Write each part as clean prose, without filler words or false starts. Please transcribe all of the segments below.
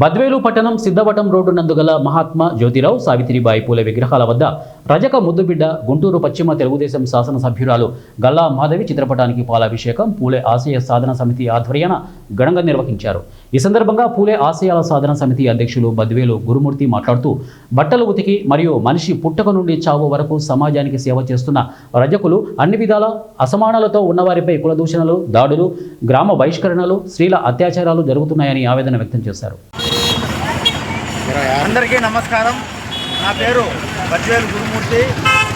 బద్వేలు పట్టణం సిద్ధవటం రోడ్డు నందుగల మహాత్మా జ్యోతిరావు సావిత్రిబాయి పూలే విగ్రహాల వద్ద రజక ముద్దుబిడ్డ గుంటూరు పశ్చిమ తెలుగుదేశం శాసనసభ్యురాలు గల్లా మాధవి చిత్రపటానికి పాలాభిషేకం పూలే ఆశయ సాధన సమితి ఆధ్వర్యాన ఘనంగా నిర్వహించారు. ఈ సందర్భంగా పూలే ఆశయాల సాధన సమితి అధ్యక్షులు బద్వేలు గురుమూర్తి మాట్లాడుతూ బట్టలు ఉతికి మరియు మనిషి పుట్టక నుండి చావు వరకు సమాజానికి సేవ చేస్తున్న రజకులు అన్ని విధాల అసమానాలతో ఉన్నవారిపై కులదూషణలు, దాడులు, గ్రామ బహిష్కరణలు, స్త్రీల అత్యాచారాలు జరుగుతున్నాయని ఆవేదన వ్యక్తం చేశారు. అందరికీ నమస్కారం. నా పేరు బద్వేలు గురుమూర్తి.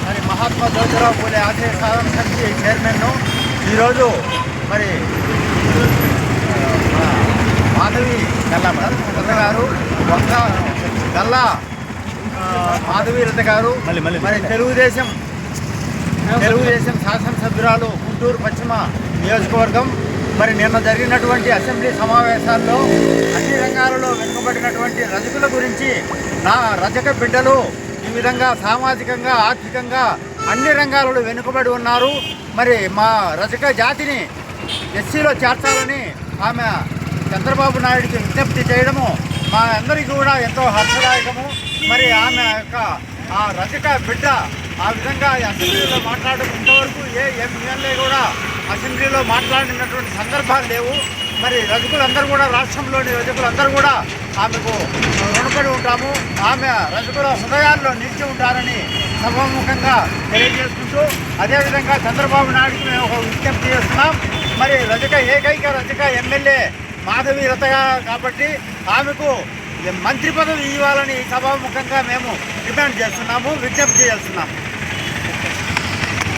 మరి మహాత్మా జ్యోతిరావు పూలే ఆశయ సాధన సమితి చైర్మన్ను. ఈరోజు మరి మాధవి గారు గల్లా మాధవి లత గారు మరి తెలుగుదేశం శాసనసభ్యురాలు గుంటూరు పశ్చిమ నియోజకవర్గం. మరి నిన్న జరిగినటువంటి అసెంబ్లీ సమావేశాల్లో అన్ని రంగాలలో వెనుకబడినటువంటి రజకుల గురించి రజక బిడ్డలు ఈ విధంగా సామాజికంగా, ఆర్థికంగా అన్ని రంగాలలో వెనుకబడి ఉన్నారు. మరి మా రజక జాతిని ఎస్సీలో చేర్చాలని ఆమె చంద్రబాబు నాయుడికి విజ్ఞప్తి చేయడము మా అందరికీ కూడా ఎంతో హర్షదాయకము. మరి ఆమె యొక్క ఆ రజక బిడ్డ ఆ విధంగా అసెంబ్లీలో మాట్లాడడం ఇంతవరకు ఏ ఎమ్మెల్యే కూడా అసెంబ్లీలో మాట్లాడినటువంటి సందర్భాలు లేవు. మరి రజకులందరూ కూడా, రాష్ట్రంలోని రజకులందరూ కూడా ఆమెకు రుణపడి ఉంటాము. ఆమె రజకుల హృదయాల్లో నిలిచి ఉంటారని సభాముఖంగా తెలియజేసుకుంటూ, అదేవిధంగా చంద్రబాబు నాయుడుకి మేము ఒక విజ్ఞప్తి చేస్తున్నాం. మరి ఏకైక రజక ఎమ్మెల్యే మాధవి లత కాబట్టి ఆమెకు మంత్రి పదవి ఇవ్వాలని సభాముఖంగా మేము డిమాండ్ చేస్తున్నాము, విజ్ఞప్తి చేస్తున్నాము.